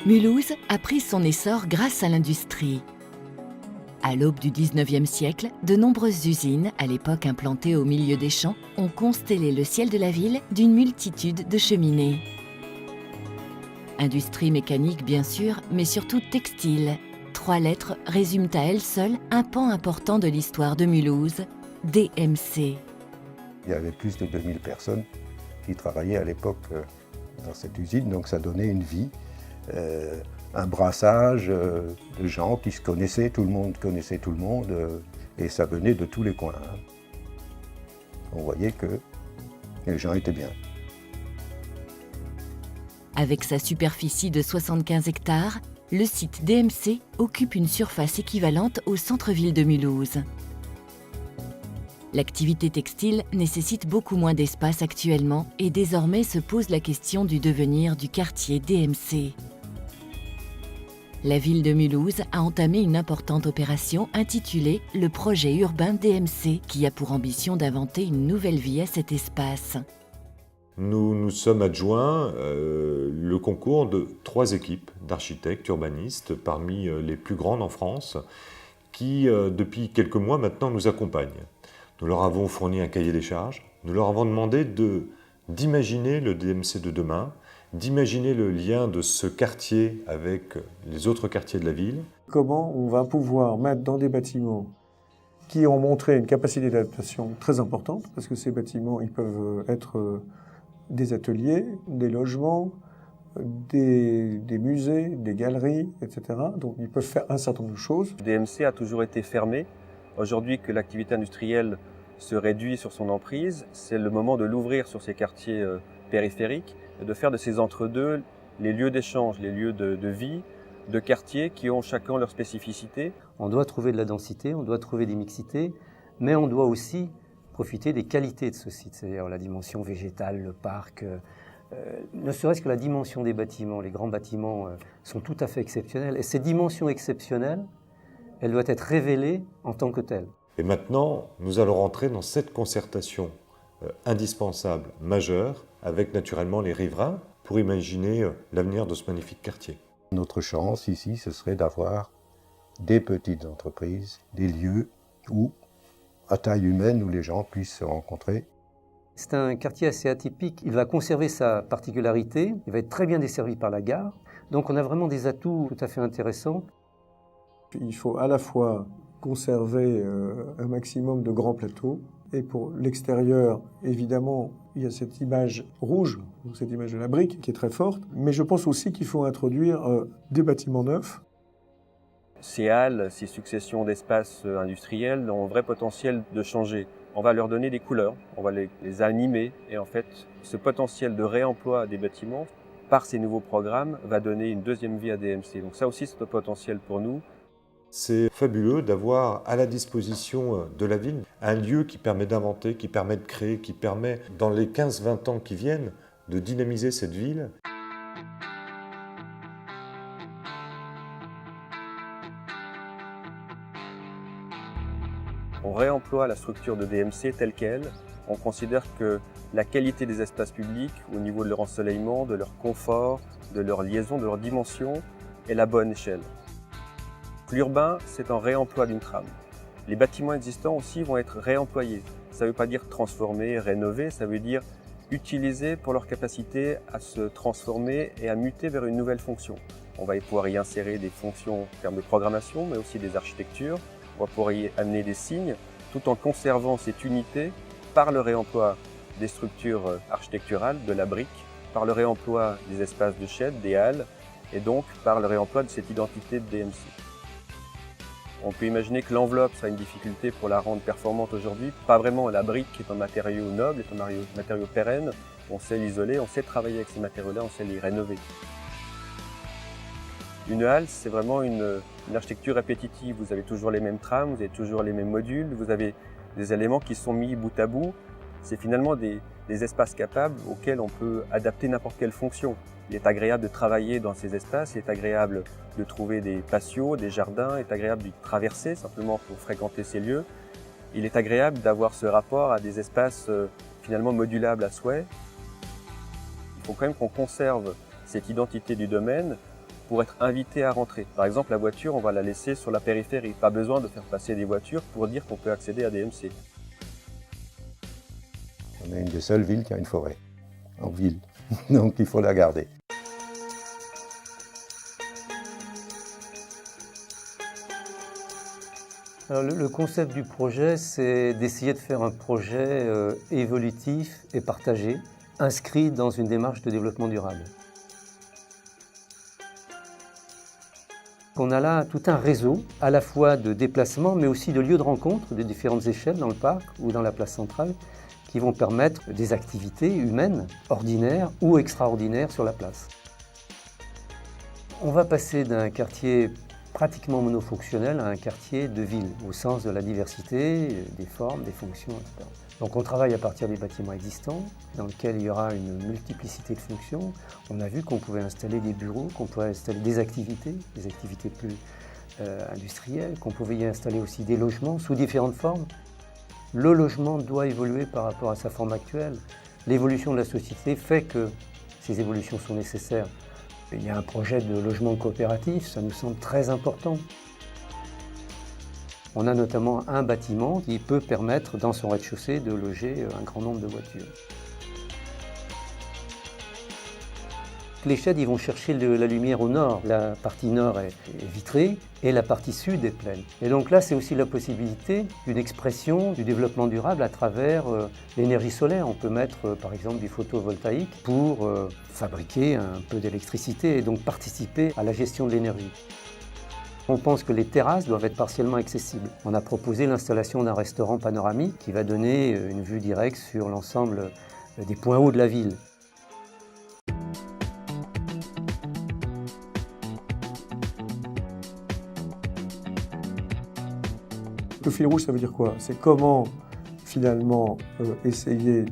Mulhouse a pris son essor grâce à l'industrie. À l'aube du 19e siècle, de nombreuses usines, à l'époque implantées au milieu des champs, ont constellé le ciel de la ville d'une multitude de cheminées. Industrie mécanique bien sûr, mais surtout textile. 3 lettres résument à elles seules un pan important de l'histoire de Mulhouse, DMC. Il y avait plus de 2000 personnes qui travaillaient à l'époque dans cette usine, donc ça donnait une vie, un brassage de gens qui se connaissaient, tout le monde connaissait tout le monde, et ça venait de tous les coins. On voyait que les gens étaient bien. Avec sa superficie de 75 hectares, le site DMC occupe une surface équivalente au centre-ville de Mulhouse. L'activité textile nécessite beaucoup moins d'espace actuellement et désormais se pose la question du devenir du quartier DMC. La ville de Mulhouse a entamé une importante opération intitulée le projet urbain DMC qui a pour ambition d'inventer une nouvelle vie à cet espace. Nous nous sommes adjoints le concours de 3 équipes d'architectes urbanistes parmi les plus grandes en France qui, depuis quelques mois maintenant, nous accompagnent. Nous leur avons fourni un cahier des charges, nous leur avons demandé d'imaginer le DMC de demain, d'imaginer le lien de ce quartier avec les autres quartiers de la ville. Comment on va pouvoir mettre dans des bâtiments qui ont montré une capacité d'adaptation très importante, parce que ces bâtiments, ils peuvent être des ateliers, des logements, des musées, des galeries, etc. Donc ils peuvent faire un certain nombre de choses. DMC a toujours été fermé. Aujourd'hui que l'activité industrielle se réduit sur son emprise, c'est le moment de l'ouvrir sur ces quartiers périphériques et de faire de ces entre-deux les lieux d'échange, les lieux de vie, de quartiers qui ont chacun leur spécificité. On doit trouver de la densité, on doit trouver des mixités, mais on doit aussi profiter des qualités de ce site, c'est-à-dire la dimension végétale, le parc, ne serait-ce que la dimension des bâtiments. Les grands bâtiments sont tout à fait exceptionnels et ces dimensions exceptionnelles, elles doivent être révélées en tant que telles. Et maintenant, nous allons rentrer dans cette concertation indispensable, majeure, avec naturellement les riverains, pour imaginer l'avenir de ce magnifique quartier. Notre chance ici, ce serait d'avoir des petites entreprises, des lieux où, à taille humaine, où les gens puissent se rencontrer. C'est un quartier assez atypique, il va conserver sa particularité, il va être très bien desservi par la gare, donc on a vraiment des atouts tout à fait intéressants. Il faut à la fois conserver un maximum de grands plateaux, et pour l'extérieur, évidemment, il y a cette image rouge, donc cette image de la brique, qui est très forte, mais je pense aussi qu'il faut introduire des bâtiments neufs. Ces halles, ces successions d'espaces industriels ont un vrai potentiel de changer. On va leur donner des couleurs, on va les animer, et en fait, ce potentiel de réemploi des bâtiments, par ces nouveaux programmes, va donner une deuxième vie à DMC. Donc ça aussi, c'est un potentiel pour nous. C'est fabuleux d'avoir à la disposition de la ville un lieu qui permet d'inventer, qui permet de créer, qui permet, dans les 15-20 ans qui viennent, de dynamiser cette ville. On réemploie la structure de DMC telle qu'elle. On considère que la qualité des espaces publics, au niveau de leur ensoleillement, de leur confort, de leur liaison, de leur dimension, est la bonne échelle. L'urbain, c'est un réemploi d'une trame. Les bâtiments existants aussi vont être réemployés. Ça ne veut pas dire transformer, rénover, ça veut dire utiliser pour leur capacité à se transformer et à muter vers une nouvelle fonction. On va pouvoir y insérer des fonctions en termes de programmation, mais aussi des architectures. On va pouvoir y amener des signes, tout en conservant cette unité par le réemploi des structures architecturales, de la brique, par le réemploi des espaces de shed, des halles, et donc par le réemploi de cette identité de DMC. On peut imaginer que l'enveloppe sera une difficulté pour la rendre performante aujourd'hui. Pas vraiment, la brique est un matériau noble, est un matériau pérenne. On sait l'isoler, on sait travailler avec ces matériaux-là, on sait les rénover. Une halle, c'est vraiment une architecture répétitive. Vous avez toujours les mêmes trames, vous avez toujours les mêmes modules, vous avez des éléments qui sont mis bout à bout. C'est finalement des espaces capables auxquels on peut adapter n'importe quelle fonction. Il est agréable de travailler dans ces espaces, il est agréable de trouver des patios, des jardins, il est agréable d'y traverser simplement pour fréquenter ces lieux. Il est agréable d'avoir ce rapport à des espaces finalement modulables à souhait. Il faut quand même qu'on conserve cette identité du domaine pour être invité à rentrer. Par exemple, la voiture, on va la laisser sur la périphérie. Pas besoin de faire passer des voitures pour dire qu'on peut accéder à DMC. On est une des seules villes qui a une forêt, en ville, donc il faut la garder. Alors, le concept du projet, c'est d'essayer de faire un projet évolutif et partagé, inscrit dans une démarche de développement durable. On a là tout un réseau, à la fois de déplacements, mais aussi de lieux de rencontre de différentes échelles dans le parc ou dans la place centrale, qui vont permettre des activités humaines, ordinaires ou extraordinaires sur la place. On va passer d'un quartier pratiquement monofonctionnel à un quartier de ville, au sens de la diversité, des formes, des fonctions, etc. Donc on travaille à partir des bâtiments existants, dans lesquels il y aura une multiplicité de fonctions. On a vu qu'on pouvait installer des bureaux, qu'on pouvait installer des activités plus industrielles, qu'on pouvait y installer aussi des logements sous différentes formes. Le logement doit évoluer par rapport à sa forme actuelle. L'évolution de la société fait que ces évolutions sont nécessaires. Il y a un projet de logement coopératif, ça nous semble très important. On a notamment un bâtiment qui peut permettre, dans son rez-de-chaussée, de loger un grand nombre de voitures. Les sheds, ils vont chercher la lumière au nord. La partie nord est vitrée et la partie sud est pleine. Et donc là, c'est aussi la possibilité d'une expression du développement durable à travers l'énergie solaire. On peut mettre, par exemple, du photovoltaïque pour fabriquer un peu d'électricité et donc participer à la gestion de l'énergie. On pense que les terrasses doivent être partiellement accessibles. On a proposé l'installation d'un restaurant panoramique qui va donner une vue directe sur l'ensemble des points hauts de la ville. Le fil rouge, ça veut dire quoi? C'est comment, finalement, essayer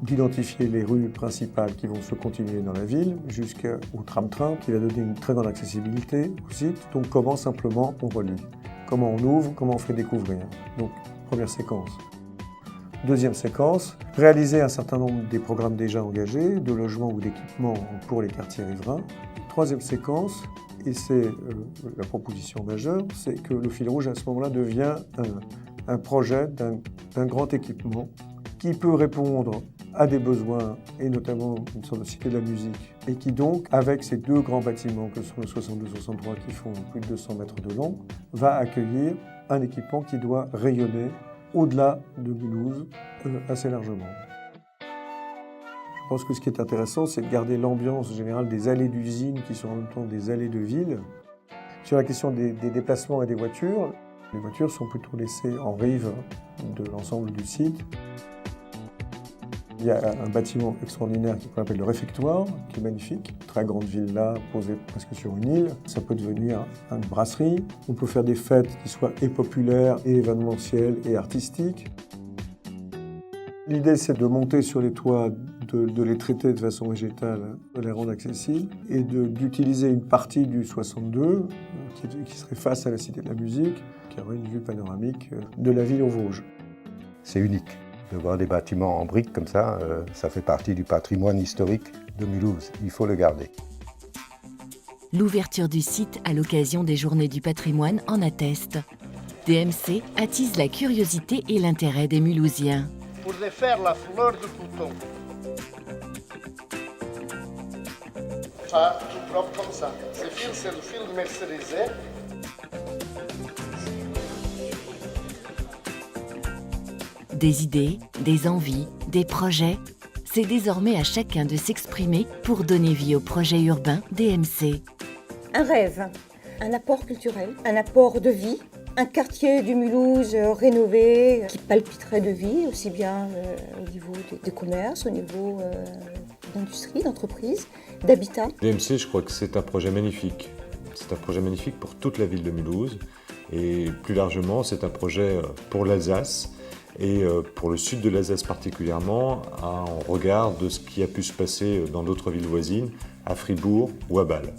d'identifier les rues principales qui vont se continuer dans la ville jusqu'au tram-train, qui va donner une très grande accessibilité au site. Donc, comment simplement on relie? Comment on ouvre? Comment on fait découvrir? Donc, première séquence. Deuxième séquence, réaliser un certain nombre des programmes déjà engagés, de logements ou d'équipements pour les quartiers riverains. Troisième séquence, et c'est la proposition majeure, c'est que le fil rouge à ce moment-là devient un projet d'un grand équipement qui peut répondre à des besoins, et notamment une sorte de cité de la musique, et qui donc, avec ces deux grands bâtiments que sont le 62-63 qui font plus de 200 mètres de long, va accueillir un équipement qui doit rayonner au-delà de Mulhouse assez largement. Je pense que ce qui est intéressant, c'est de garder l'ambiance générale des allées d'usine qui sont en même temps des allées de ville. Sur la question des déplacements et des voitures, les voitures sont plutôt laissées en rive de l'ensemble du site. Il y a un bâtiment extraordinaire qu'on appelle le réfectoire, qui est magnifique. Très grande villa posée presque sur une île. Ça peut devenir une brasserie. On peut faire des fêtes qui soient et populaires, et événementielles, et artistiques. L'idée, c'est de monter sur les toits, de les traiter de façon végétale, de les rendre accessibles, et d'utiliser une partie du 62, qui serait face à la Cité de la Musique, qui aurait une vue panoramique de la ville aux Vosges. C'est unique. De voir des bâtiments en briques comme ça, ça fait partie du patrimoine historique de Mulhouse. Il faut le garder. L'ouverture du site à l'occasion des Journées du patrimoine en atteste. DMC attise la curiosité et l'intérêt des Mulhousiens. Pour faire la fleur de coton. Ça, tout propre comme ça. Ce fil, c'est le fil mercerisé. Des idées, des envies, des projets, c'est désormais à chacun de s'exprimer pour donner vie au projet urbain DMC. Un rêve, un apport culturel, un apport de vie, un quartier du Mulhouse rénové qui palpiterait de vie, aussi bien au niveau des commerces, au niveau d'industrie, d'entreprise, d'habitat. DMC, je crois que c'est un projet magnifique. C'est un projet magnifique pour toute la ville de Mulhouse et plus largement, c'est un projet pour l'Alsace. Et pour le sud de l'Alsace particulièrement, en regard de ce qui a pu se passer dans d'autres villes voisines, à Fribourg ou à Bâle.